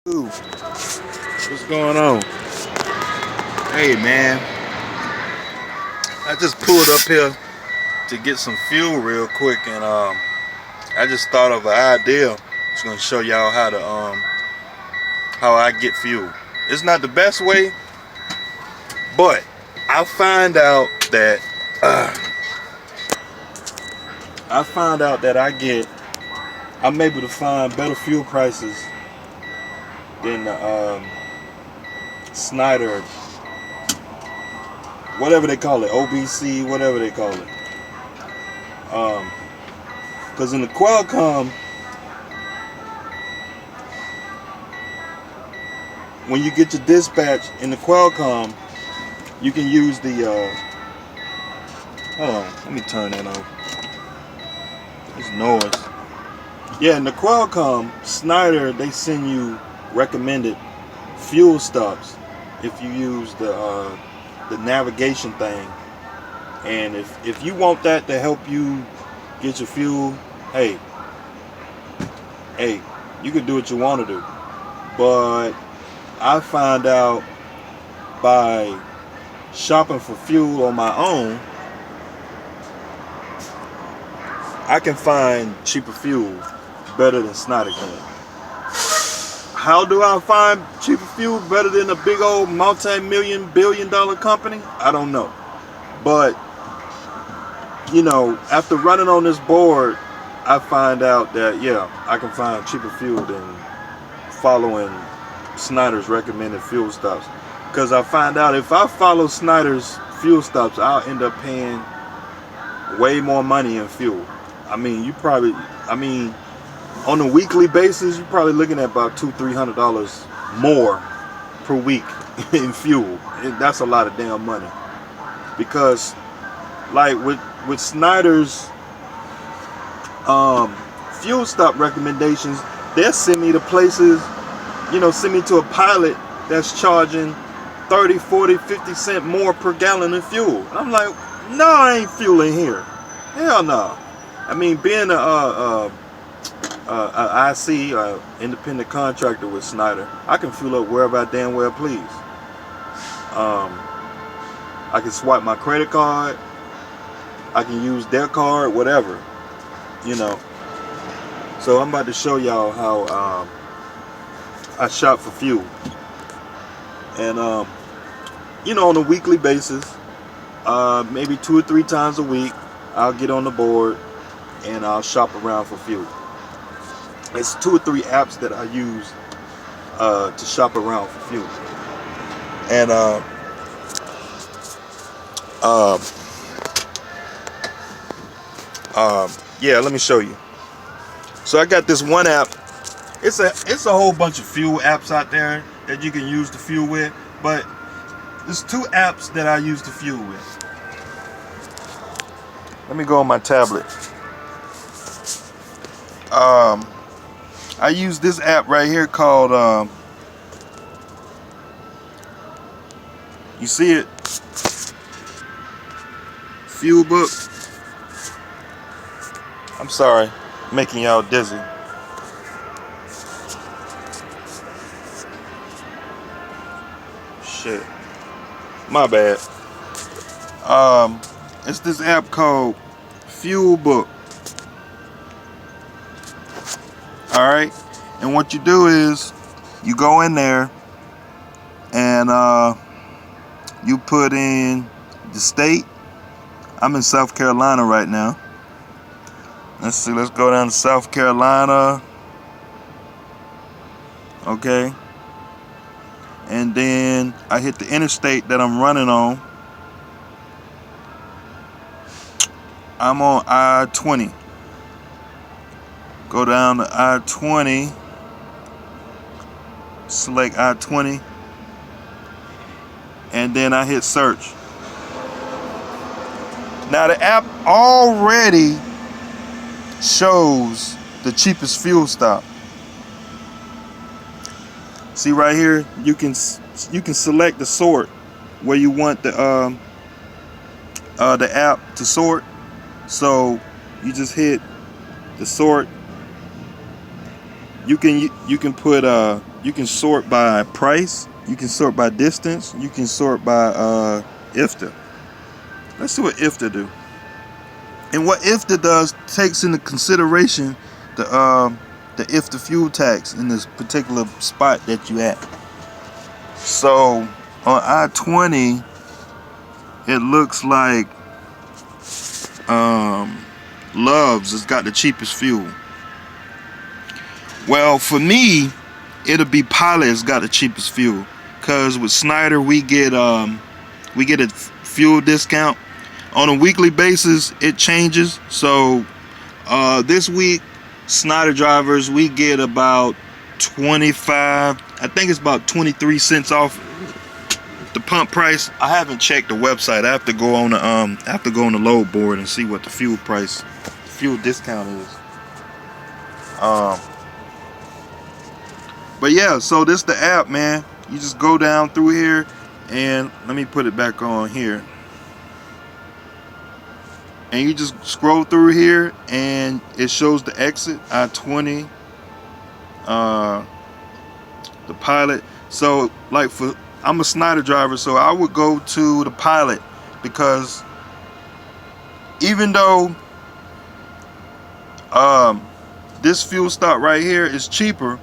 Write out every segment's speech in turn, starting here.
Ooh, what's going on? Hey man, I just pulled up here to get some fuel real quick, and I just thought of an idea. Just gonna show y'all how I get fuel. It's not the best way, but I find out that uh, I'm able to find better fuel prices than the Schneider, whatever they call it, OBC, whatever they call it. Because in the Qualcomm, when you get your dispatch in the Qualcomm, you can use the hold on, let me turn that off. It's noise. Yeah, in the Qualcomm, Schneider, they send you recommended fuel stops if you use the navigation thing. And if you want that to help you get your fuel, hey, you can do what you want to do. But I find out by shopping for fuel on my own, I can find cheaper fuel better than Schneider can. How do I find cheaper fuel better than a big old multi-million, billion-dollar company? I don't know. But, after running on this board, I find out that, yeah, I can find cheaper fuel than following Schneider's recommended fuel stops. Because I find out if I follow Schneider's fuel stops, I'll end up paying way more money in fuel. On a weekly basis, you're probably looking at about $200-300 more per week in fuel. That's a lot of damn money. Because, like with Schneider's fuel stop recommendations, they'll send me to places, send me to a pilot that's charging 30, 40, 50 cents more per gallon of fuel. And I'm like, no, I ain't fueling here. Hell no. Being a IC, independent contractor with Schneider, I can fuel up wherever I damn well please. I can swipe my credit card. I can use their card, whatever. So I'm about to show y'all how I shop for fuel. And on a weekly basis, maybe 2 or 3 times a week, I'll get on the board and I'll shop around for fuel. It's 2 or 3 apps that I use to shop around for fuel. And yeah, let me show you. So I got this one app. It's a whole bunch of fuel apps out there that you can use to fuel with, but there's 2 apps that I use to fuel with. Let me go on my tablet. I use this app right here called you see it? Fuel Book. I'm sorry, making y'all dizzy. Shit, my bad. It's this app called Fuel Book. Alright, and what you do is you go in there and you put in the state. I'm in South Carolina right now. Let's see, let's go down to South Carolina. Okay. And then I hit the interstate that I'm running on. I'm on I-20. Go down to I-20. Select I-20. And then I hit search. Now the app already shows the cheapest fuel stop. See right here, you can select the sort where you want the app to sort. So you just hit the sort. You can put sort by price, you can sort by distance, you can sort by IFTA. Let's see what IFTA do. And what IFTA does takes into consideration the IFTA fuel tax in this particular spot that you at. So on I-20, it looks like Love's has got the cheapest fuel. Well, for me, it'll be Pilot has got the cheapest fuel, cause with Schneider we get a fuel discount on a weekly basis. It changes. So this week, Schneider drivers, we get about 25, I think it's about 23 cents off the pump price. I haven't checked the website. I have to go on the load board and see what the fuel discount is. But yeah, so this the app, man. You just go down through here, and let me put it back on here. And you just scroll through here, and it shows the exit, I-20, the Pilot. So like I'm a Schneider driver, so I would go to the Pilot, because even though this fuel stop right here is cheaper,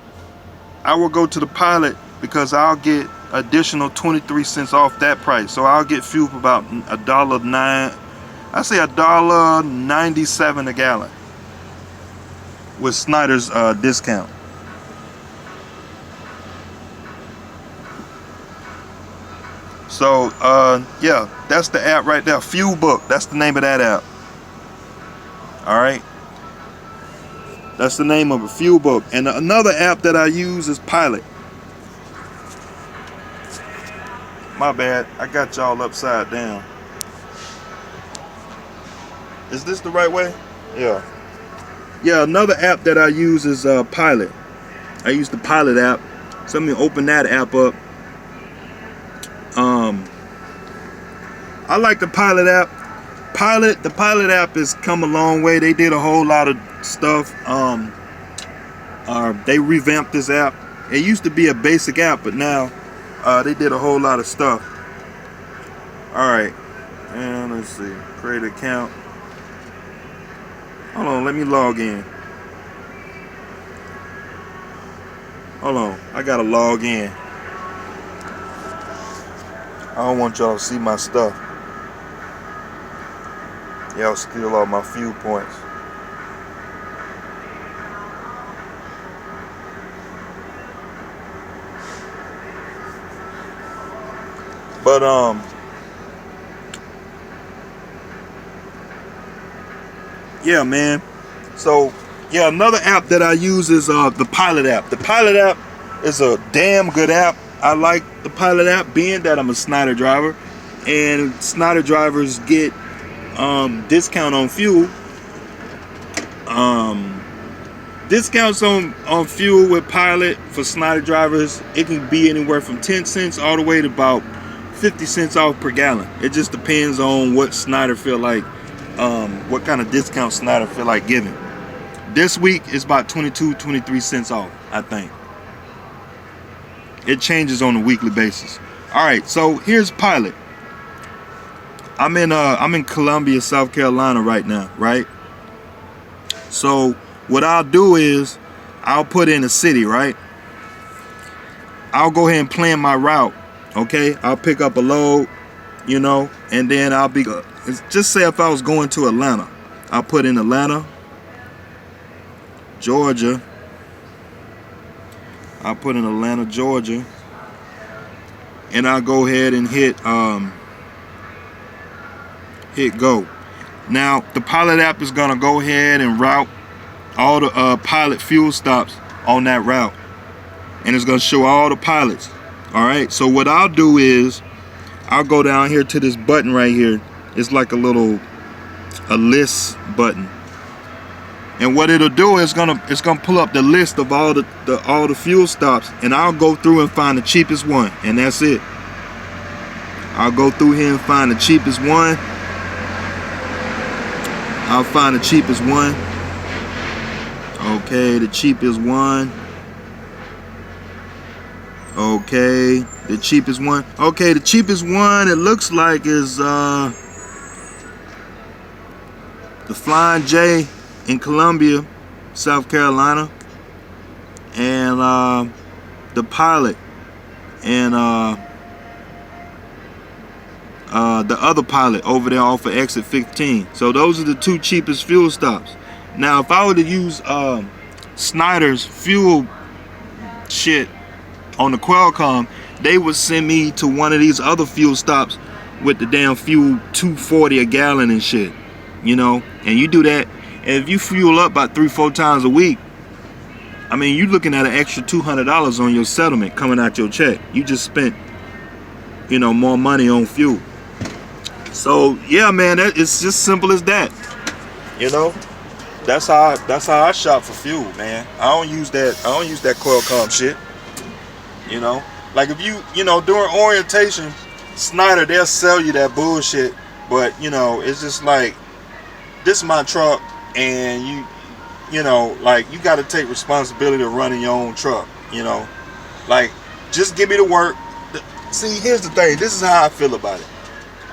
I will go to the Pilot because I'll get additional 23 cents off that price. So I'll get fuel for about $1.09. I say $1.97 a gallon with Schneider's discount. So yeah, that's the app right there, Fuel Book. That's the name of that app. All right, that's the name of a Fuel Book. And another app that I use is Pilot. My bad, I got y'all upside down. Is this the right way? Yeah. Yeah, another app that I use is Pilot. I use the Pilot app. So let me open that app up. I like the Pilot app. The Pilot app has come a long way. They did a whole lot of stuff. They revamped this app. It used to be a basic app, but now they did a whole lot of stuff. Alright, and let's see, create account. Hold on, let me log in. Hold on, I gotta log in. I don't want y'all to see my stuff. Y'all steal all my fuel points. But yeah, man. So yeah, another app that I use is the Pilot app. The Pilot app is a damn good app. I like the Pilot app, being that I'm a Schneider driver, and Schneider drivers get discount on fuel. Discounts on fuel with Pilot for Schneider drivers, it can be anywhere from 10 cents all the way to about 50 cents off per gallon. It just depends on what Schneider feel like, what kind of discount Schneider feel like giving. This week it's about 23 cents off, I think. It changes on a weekly basis. All right, so here's Pilot. I'm in Columbia, South Carolina right now, right? So what I'll do is I'll put in a city, right? I'll go ahead and plan my route. Okay, I'll pick up a load, you know, and then I'll be, just say if I was going to Atlanta, I'll put in Atlanta, Georgia. I'll put in Atlanta, Georgia, and I'll go ahead and hit go. Now the Pilot app is gonna go ahead and route all the Pilot fuel stops on that route, and it's gonna show all the Pilots. All right, so what I'll do is I'll go down here to this button right here. It's like a list button, and what it'll do is it's gonna pull up the list of all the fuel stops, and I'll go through and find the cheapest one, and that's it. I'll go through here and find the cheapest one. I'll find the cheapest one. Okay, the cheapest one. Okay, the cheapest one. Okay, the cheapest one it looks like is the Flying J in Columbia, South Carolina, and the Pilot and the other Pilot over there off of exit 15. So those are the two cheapest fuel stops. Now if I were to use Schneider's fuel shit on the Qualcomm, they would send me to one of these other fuel stops with the damn fuel $2.40 a gallon and shit, you know. And you do that, and if you fuel up about 3-4 times a week, I mean, you're looking at an extra $200 on your settlement coming out your check. You just spent, you know, more money on fuel. So yeah, man, it's just simple as that, you know. That's how I shop for fuel, man. I don't use that Qualcomm shit. You know, like if you know, during orientation, Schneider, they'll sell you that bullshit, but you know, it's just like, this is my truck, and you know, like, you got to take responsibility of running your own truck, you know. Like, just give me the work. See, here's the thing, this is how I feel about it.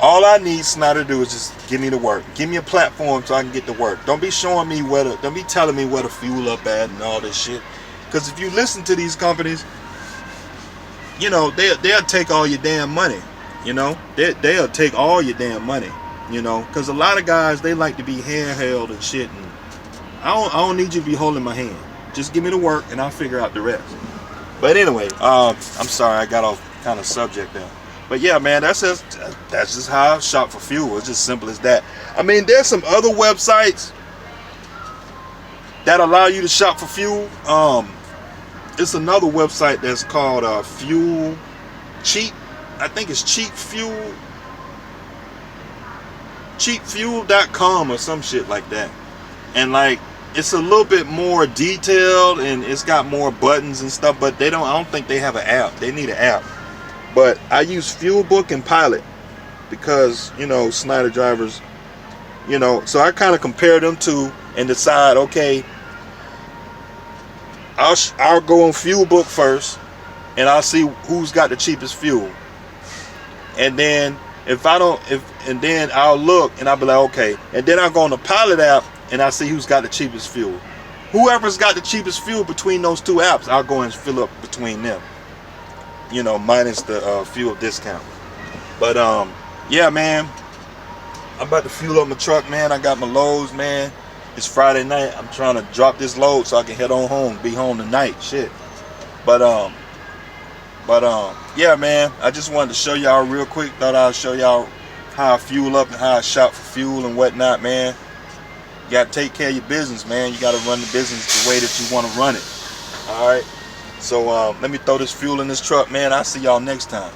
All I need Schneider to do is just give me the work. Give me a platform so I can get to work. Don't be showing me don't be telling me where to fuel up at and all this shit. Because if you listen to these companies, you know, they'll take all your damn money. You know, they'll take all your damn money. You know, because a lot of guys, they like to be handheld and shit. And I don't need you to be holding my hand. Just give me the work and I'll figure out the rest. But anyway, I'm sorry, I got off kind of subject there. But yeah, man, that's just how I shop for fuel. It's just simple as that. I mean, there's some other websites that allow you to shop for fuel. It's another website that's called Fuel Cheap. I think it's cheapfuel.com or some shit like that. And like, it's a little bit more detailed and it's got more buttons and stuff, but I don't think they have an app. They need an app. But I use Fuelbook and Pilot because, you know, Schneider drivers, you know, so I kind of compare them two and decide, okay, I'll go on Fuelbook first and I'll see who's got the cheapest fuel. And then then I'll look and I'll be like, okay. And then I'll go on the Pilot app and I'll see who's got the cheapest fuel. Whoever's got the cheapest fuel between those two apps, I'll go and fill up between them. You know, minus the fuel discount. But yeah, man, I'm about to fuel up my truck, man. I got my loads, man. It's Friday night. I'm trying to drop this load so I can head on home, be home tonight. Shit. But yeah, man, I just wanted to show y'all real quick. Thought I'd show y'all how I fuel up and how I shop for fuel and whatnot, man. You gotta take care of your business, man. You gotta run the business the way that you want to run it. All right. So let me throw this fuel in this truck, man. I'll see y'all next time.